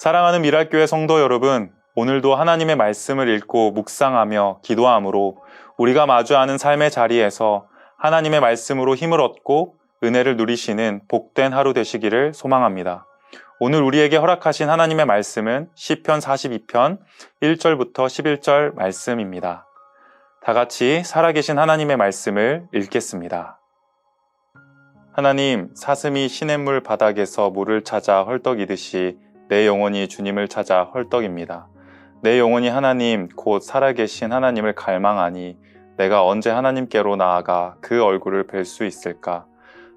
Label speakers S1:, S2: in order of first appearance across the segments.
S1: 사랑하는 미랄교회 성도 여러분, 오늘도 하나님의 말씀을 읽고 묵상하며 기도함으로 우리가 마주하는 삶의 자리에서 하나님의 말씀으로 힘을 얻고 은혜를 누리시는 복된 하루 되시기를 소망합니다. 오늘 우리에게 허락하신 하나님의 말씀은 시편 42편 1절부터 11절 말씀입니다. 다 같이 살아계신 하나님의 말씀을 읽겠습니다. 하나님, 사슴이 시냇물 바닥에서 물을 찾아 헐떡이듯이 내 영혼이 주님을 찾아 헐떡입니다. 내 영혼이 하나님, 곧 살아계신 하나님을 갈망하니 내가 언제 하나님께로 나아가 그 얼굴을 뵐 수 있을까?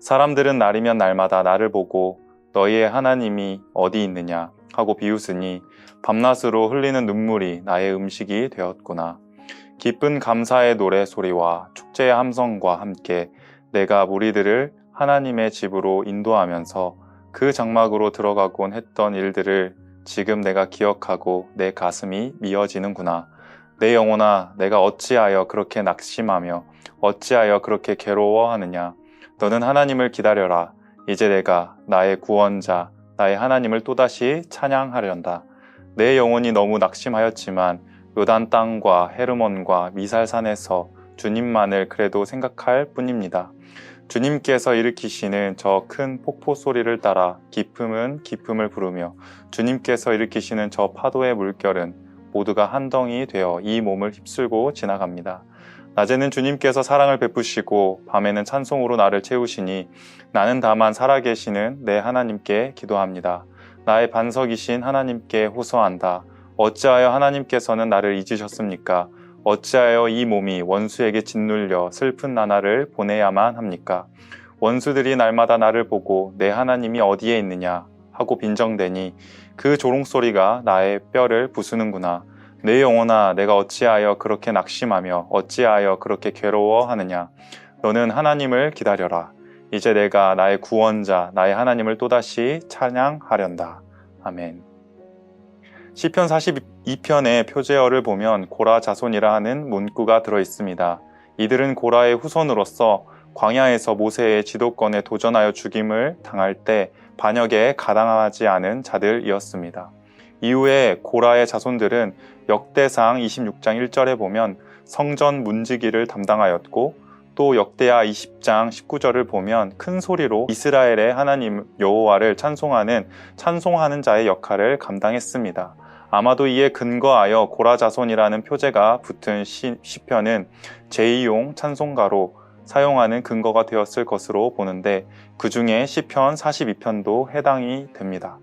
S1: 사람들은 날이면 날마다 나를 보고 너희의 하나님이 어디 있느냐 하고 비웃으니 밤낮으로 흘리는 눈물이 나의 음식이 되었구나. 기쁜 감사의 노래 소리와 축제의 함성과 함께 내가 무리들을 하나님의 집으로 인도하면서 그 장막으로 들어가곤 했던 일들을 지금 내가 기억하고 내 가슴이 미어지는구나. 내 영혼아, 내가 어찌하여 그렇게 낙심하며 어찌하여 그렇게 괴로워하느냐. 너는 하나님을 기다려라. 이제 내가 나의 구원자, 나의 하나님을 또다시 찬양하련다. 내 영혼이 너무 낙심하였지만 요단 땅과 헤르몬과 미살산에서 주님만을 그래도 생각할 뿐입니다. 주님께서 일으키시는 저 큰 폭포 소리를 따라 기쁨은 기쁨을 부르며 주님께서 일으키시는 저 파도의 물결은 모두가 한 덩이 되어 이 몸을 휩쓸고 지나갑니다. 낮에는 주님께서 사랑을 베푸시고 밤에는 찬송으로 나를 채우시니 나는 다만 살아계시는 내 하나님께 기도합니다. 나의 반석이신 하나님께 호소한다. 어찌하여 하나님께서는 나를 잊으셨습니까? 어찌하여 이 몸이 원수에게 짓눌려 슬픈 나날을 보내야만 합니까? 원수들이 날마다 나를 보고 내 하나님이 어디에 있느냐 하고 빈정대니 그 조롱소리가 나의 뼈를 부수는구나. 내 영혼아, 내가 어찌하여 그렇게 낙심하며 어찌하여 그렇게 괴로워하느냐. 너는 하나님을 기다려라. 이제 내가 나의 구원자, 나의 하나님을 또다시 찬양하련다. 아멘. 시편 42편의 표제어를 보면 고라 자손이라 하는 문구가 들어있습니다. 이들은 고라의 후손으로서 광야에서 모세의 지도권에 도전하여 죽임을 당할 때 반역에 가당하지 않은 자들이었습니다. 이후에 고라의 자손들은 역대상 26장 1절에 보면 성전 문지기를 담당하였고 또 역대하 20장 19절을 보면 큰 소리로 이스라엘의 하나님 여호와를 찬송하는 자의 역할을 감당했습니다. 아마도 이에 근거하여 고라 자손이라는 표제가 붙은 시편은 제2용 찬송가로 사용하는 근거가 되었을 것으로 보는데 그 중에 시편 42편도 해당이 됩니다.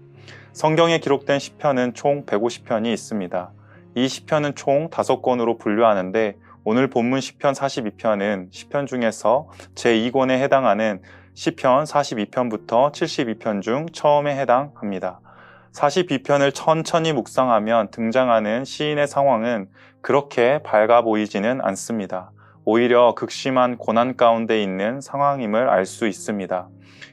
S1: 성경에 기록된 시편은 총 150편이 있습니다. 이 시편은 총 5권으로 분류하는데 오늘 본문 시편 42편은 시편 중에서 제2권에 해당하는 시편 42편부터 72편 중 처음에 해당합니다. 42편을 천천히 묵상하면 등장하는 시인의 상황은 그렇게 밝아 보이지는 않습니다. 오히려 극심한 고난 가운데 있는 상황임을 알 수 있습니다.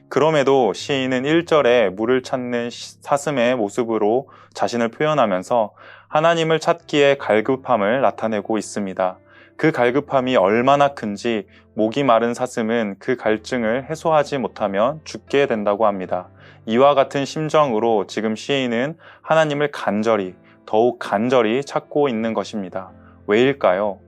S1: 그럼에도 시인은 1절에 물을 찾는 사슴의 모습으로 자신을 표현하면서 하나님을 찾기에 갈급함을 나타내고 있습니다. 그 갈급함이 얼마나 큰지 목이 마른 사슴은 그 갈증을 해소하지 못하면 죽게 된다고 합니다. 이와 같은 심정으로 지금 시인은 하나님을 더욱 간절히 찾고 있는 것입니다. 왜일까요?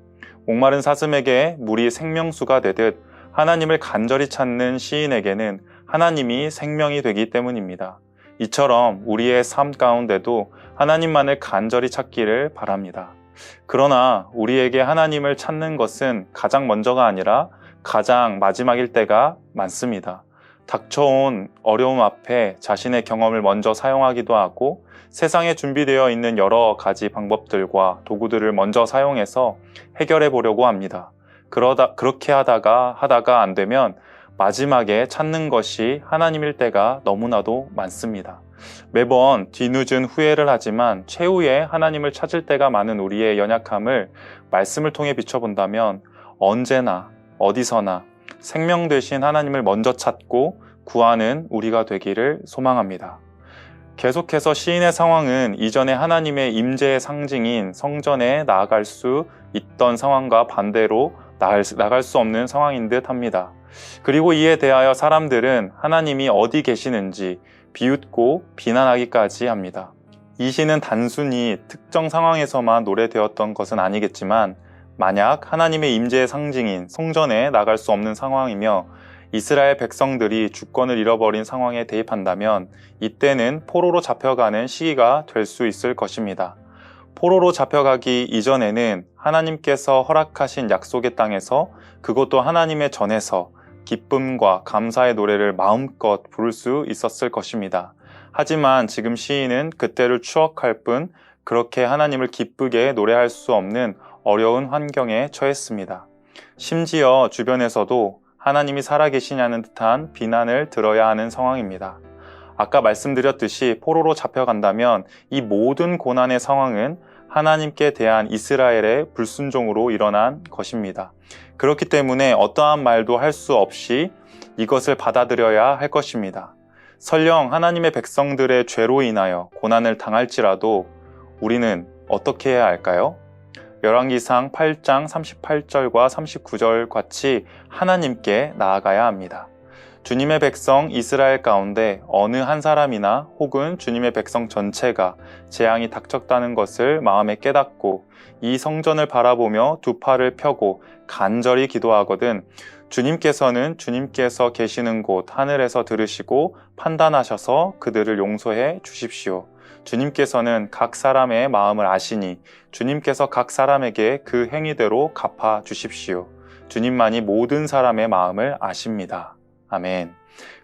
S1: 목마른 사슴에게 물이 생명수가 되듯 하나님을 간절히 찾는 시인에게는 하나님이 생명이 되기 때문입니다. 이처럼 우리의 삶 가운데도 하나님만을 간절히 찾기를 바랍니다. 그러나 우리에게 하나님을 찾는 것은 가장 먼저가 아니라 가장 마지막일 때가 많습니다. 닥쳐온 어려움 앞에 자신의 경험을 먼저 사용하기도 하고 세상에 준비되어 있는 여러 가지 방법들과 도구들을 먼저 사용해서 해결해 보려고 합니다. 그렇게 하다가 안 되면 마지막에 찾는 것이 하나님일 때가 너무나도 많습니다. 매번 뒤늦은 후회를 하지만 최후에 하나님을 찾을 때가 많은 우리의 연약함을 말씀을 통해 비춰본다면 언제나 어디서나 생명 되신 하나님을 먼저 찾고 구하는 우리가 되기를 소망합니다. 계속해서 시인의 상황은 이전에 하나님의 임재의 상징인 성전에 나아갈 수 있던 상황과 반대로 나갈 수 없는 상황인 듯 합니다. 그리고 이에 대하여 사람들은 하나님이 어디 계시는지 비웃고 비난하기까지 합니다. 이 시는 단순히 특정 상황에서만 노래되었던 것은 아니겠지만 만약 하나님의 임재의 상징인 성전에 나갈 수 없는 상황이며 이스라엘 백성들이 주권을 잃어버린 상황에 대입한다면 이때는 포로로 잡혀가는 시기가 될 수 있을 것입니다. 포로로 잡혀가기 이전에는 하나님께서 허락하신 약속의 땅에서, 그것도 하나님의 전에서 기쁨과 감사의 노래를 마음껏 부를 수 있었을 것입니다. 하지만 지금 시인은 그때를 추억할 뿐 그렇게 하나님을 기쁘게 노래할 수 없는 어려운 환경에 처했습니다. 심지어 주변에서도 하나님이 살아계시냐는 듯한 비난을 들어야 하는 상황입니다. 아까 말씀드렸듯이 포로로 잡혀간다면 이 모든 고난의 상황은 하나님께 대한 이스라엘의 불순종으로 일어난 것입니다. 그렇기 때문에 어떠한 말도 할 수 없이 이것을 받아들여야 할 것입니다. 설령 하나님의 백성들의 죄로 인하여 고난을 당할지라도 우리는 어떻게 해야 할까요? 열왕기상 8장 38절과 39절 같이 하나님께 나아가야 합니다. 주님의 백성 이스라엘 가운데 어느 한 사람이나 혹은 주님의 백성 전체가 재앙이 닥쳤다는 것을 마음에 깨닫고 이 성전을 바라보며 두 팔을 펴고 간절히 기도하거든 주님께서는 주님께서 계시는 곳 하늘에서 들으시고 판단하셔서 그들을 용서해 주십시오. 주님께서는 각 사람의 마음을 아시니 주님께서 각 사람에게 그 행위대로 갚아 주십시오. 주님만이 모든 사람의 마음을 아십니다. 아멘.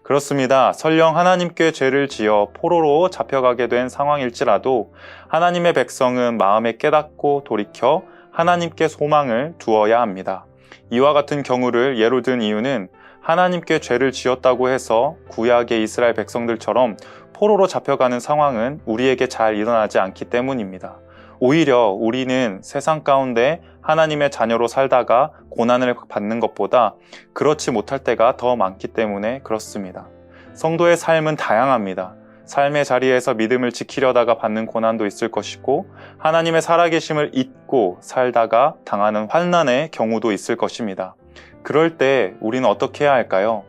S1: 그렇습니다. 설령 하나님께 죄를 지어 포로로 잡혀가게 된 상황일지라도 하나님의 백성은 마음에 깨닫고 돌이켜 하나님께 소망을 두어야 합니다. 이와 같은 경우를 예로 든 이유는 하나님께 죄를 지었다고 해서 구약의 이스라엘 백성들처럼 포로로 잡혀가는 상황은 우리에게 잘 일어나지 않기 때문입니다. 오히려 우리는 세상 가운데 하나님의 자녀로 살다가 고난을 받는 것보다 그렇지 못할 때가 더 많기 때문에 그렇습니다. 성도의 삶은 다양합니다. 삶의 자리에서 믿음을 지키려다가 받는 고난도 있을 것이고 하나님의 살아계심을 잊고 살다가 당하는 환난의 경우도 있을 것입니다. 그럴 때 우리는 어떻게 해야 할까요?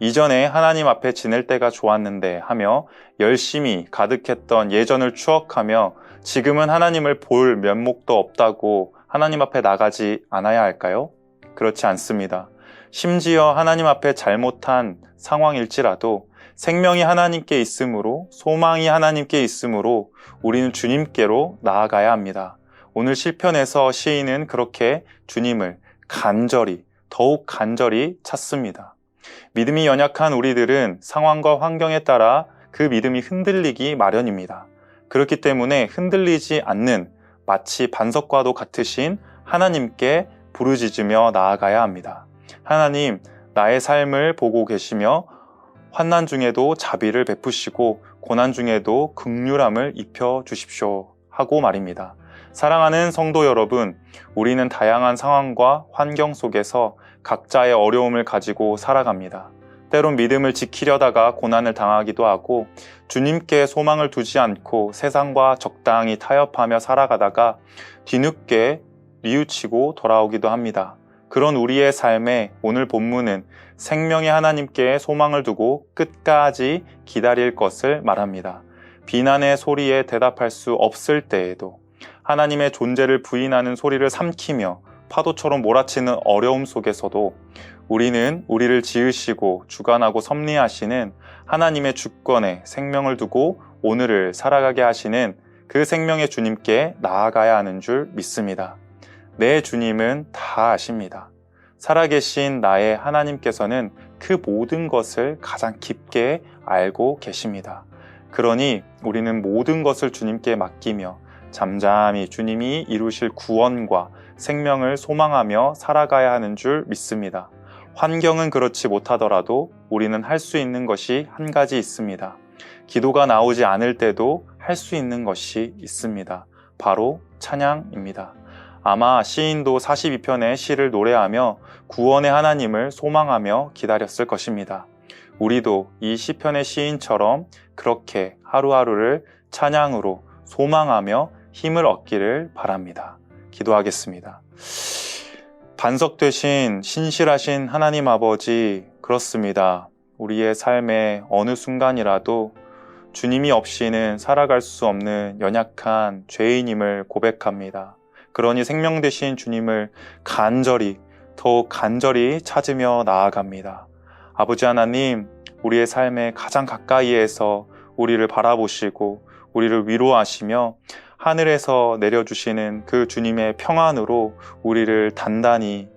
S1: 이전에 하나님 앞에 지낼 때가 좋았는데 하며 열심히 가득했던 예전을 추억하며 지금은 하나님을 볼 면목도 없다고 하나님 앞에 나가지 않아야 할까요? 그렇지 않습니다. 심지어 하나님 앞에 잘못한 상황일지라도 생명이 하나님께 있으므로 소망이 하나님께 있으므로 우리는 주님께로 나아가야 합니다. 오늘 시편에서 시인은 그렇게 주님을 더욱 간절히 찾습니다. 믿음이 연약한 우리들은 상황과 환경에 따라 그 믿음이 흔들리기 마련입니다. 그렇기 때문에 흔들리지 않는 마치 반석과도 같으신 하나님께 부르짖으며 나아가야 합니다. 하나님, 나의 삶을 보고 계시며 환난 중에도 자비를 베푸시고 고난 중에도 긍휼함을 입혀 주십시오 하고 말입니다. 사랑하는 성도 여러분, 우리는 다양한 상황과 환경 속에서 각자의 어려움을 가지고 살아갑니다. 때론 믿음을 지키려다가 고난을 당하기도 하고 주님께 소망을 두지 않고 세상과 적당히 타협하며 살아가다가 뒤늦게 뉘우치고 돌아오기도 합니다. 그런 우리의 삶에 오늘 본문은 생명의 하나님께 소망을 두고 끝까지 기다릴 것을 말합니다. 비난의 소리에 대답할 수 없을 때에도 하나님의 존재를 부인하는 소리를 삼키며 파도처럼 몰아치는 어려움 속에서도 우리는 우리를 지으시고 주관하고 섭리하시는 하나님의 주권에 생명을 두고 오늘을 살아가게 하시는 그 생명의 주님께 나아가야 하는 줄 믿습니다. 내 주님은 다 아십니다. 살아계신 나의 하나님께서는 그 모든 것을 가장 깊게 알고 계십니다. 그러니 우리는 모든 것을 주님께 맡기며 잠잠히 주님이 이루실 구원과 생명을 소망하며 살아가야 하는 줄 믿습니다. 환경은 그렇지 못하더라도 우리는 할 수 있는 것이 한 가지 있습니다. 기도가 나오지 않을 때도 할 수 있는 것이 있습니다. 바로 찬양입니다. 아마 시인도 42편의 시를 노래하며 구원의 하나님을 소망하며 기다렸을 것입니다. 우리도 이 시편의 시인처럼 그렇게 하루하루를 찬양으로 소망하며 힘을 얻기를 바랍니다. 기도하겠습니다. 반석 되신 신실하신 하나님 아버지, 그렇습니다. 우리의 삶의 어느 순간이라도 주님이 없이는 살아갈 수 없는 연약한 죄인임을 고백합니다. 그러니 생명 되신 주님을 더욱 간절히 찾으며 나아갑니다. 아버지 하나님, 우리의 삶에 가장 가까이에서 우리를 바라보시고 우리를 위로하시며 하늘에서 내려주시는 그 주님의 평안으로 우리를 단단히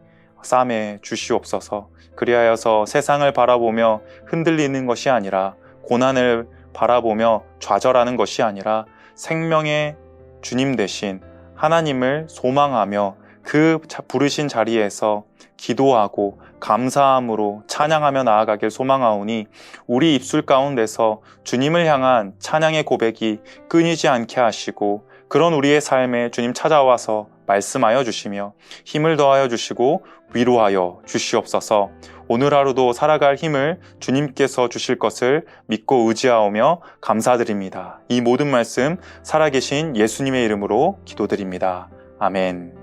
S1: 싸매 주시옵소서. 그리하여서 세상을 바라보며 흔들리는 것이 아니라, 고난을 바라보며 좌절하는 것이 아니라 생명의 주님 되신 하나님을 소망하며 그 부르신 자리에서 기도하고 감사함으로 찬양하며 나아가길 소망하오니, 우리 입술 가운데서 주님을 향한 찬양의 고백이 끊이지 않게 하시고, 그런 우리의 삶에 주님 찾아와서 말씀하여 주시며 힘을 더하여 주시고 위로하여 주시옵소서. 오늘 하루도 살아갈 힘을 주님께서 주실 것을 믿고 의지하오며 감사드립니다. 이 모든 말씀 살아계신 예수님의 이름으로 기도드립니다. 아멘.